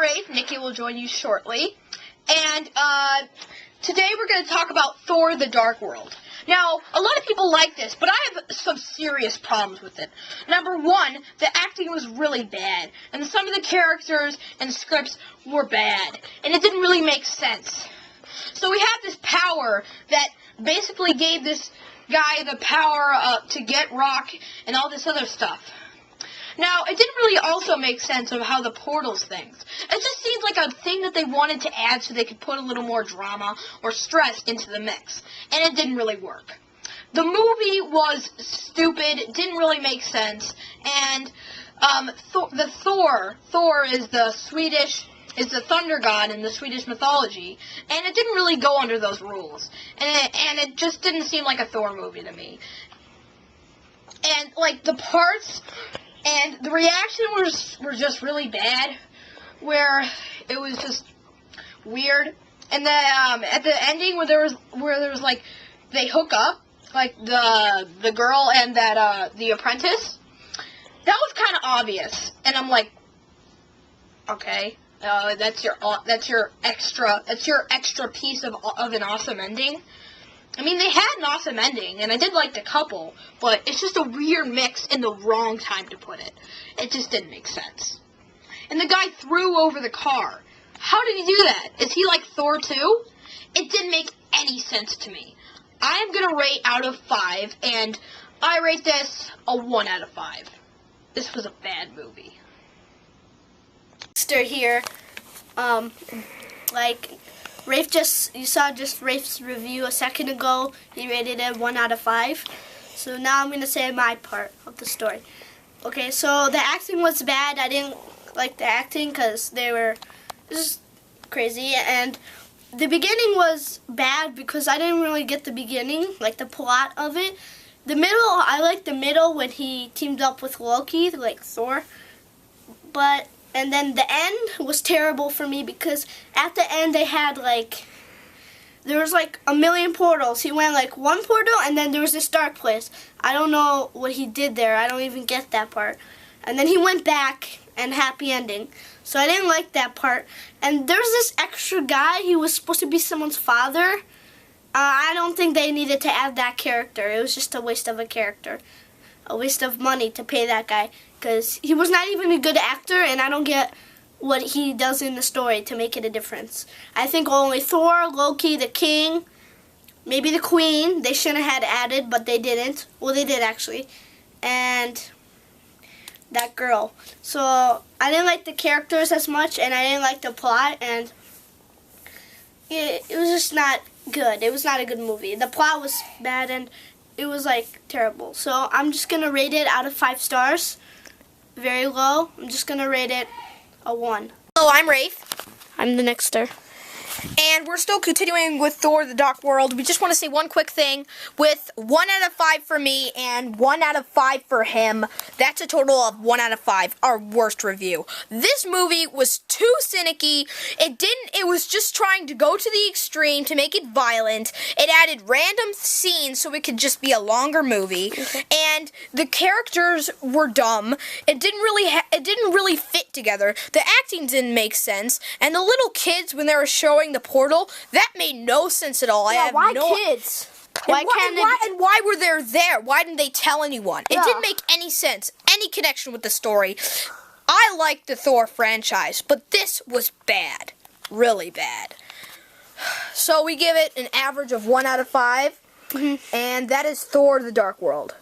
Raphe. Nikki will join you shortly. And today we're going to talk about Thor: The Dark World. Now, a lot of people like this, but I have some serious problems with it. Number one, the acting was really bad, and some of the characters and scripts were bad, and it didn't really make sense. So we have this power that basically gave this guy the power to get rock and all this other stuff. Now, it didn't really also make sense of how the portals things. It just seemed like a thing that they wanted to add so they could put a little more drama or stress into the mix. And it didn't really work. The movie was stupid, it didn't really make sense, and Thor is the thunder god in the Swedish mythology, and it didn't really go under those rules. And it just didn't seem like a Thor movie to me. And, like, the parts and the reaction were just really bad, where it was just weird. And then at the ending, where there was like they hook up, like the girl and that the apprentice, that was kind of obvious. And I'm like, okay, that's your extra piece of an awesome ending. I mean, they had an awesome ending, and I did like the couple, but it's just a weird mix in the wrong time to put it. It just didn't make sense. And the guy threw over the car. How did he do that? Is he like Thor too? It didn't make any sense to me. I am going to rate out of 5, and I rate this a 1 out of 5. This was a bad movie. Here, you saw Rafe's review a second ago. He rated it 1 out of 5. So now I'm going to say my part of the story. Okay, so the acting was bad. I didn't like the acting because they were just crazy. And the beginning was bad because I didn't really get the beginning, like the plot of it. The middle, I liked the middle when he teamed up with Loki, like Thor. And then the end was terrible for me because at the end they had there was a million portals. He went one portal and then there was this dark place. I don't know what he did there. I don't even get that part. And then he went back and happy ending. So I didn't like that part. And there's this extra guy. He was supposed to be someone's father. I don't think they needed to add that character. It was just a waste of a character. A waste of money to pay that guy. Because he was not even a good actor, and I don't get what he does in the story to make it a difference. I think only Thor, Loki, the King, maybe the Queen, they shouldn't have added, but they didn't. Well, they did, actually. And that girl. So I didn't like the characters as much, and I didn't like the plot, and it was just not good. It was not a good movie. The plot was bad, and it was, terrible. So I'm just going to rate it out of 5 stars. Very low. I'm just going to rate it a 1. Hello, I'm Raphe. I'm the next star. And we're still continuing with Thor: The Dark World. We just want to say one quick thing. With 1 out of 5 for me and 1 out of 5 for him, that's a total of 1 out of 5, our worst review. This movie was too cynicky. It was just trying to go to the extreme to make it violent. It added random scenes so it could just be a longer movie. Okay. And the characters were dumb. It didn't really fit together. The acting didn't make sense. And the little kids, when they were showing the portal, that made no sense at all. Yeah, why kids? Why were they there? Why didn't they tell anyone? It didn't make any sense, any connection with the story. I liked the Thor franchise, but this was bad. Really bad. So we give it an average of 1 out of 5, and that is Thor: The Dark World.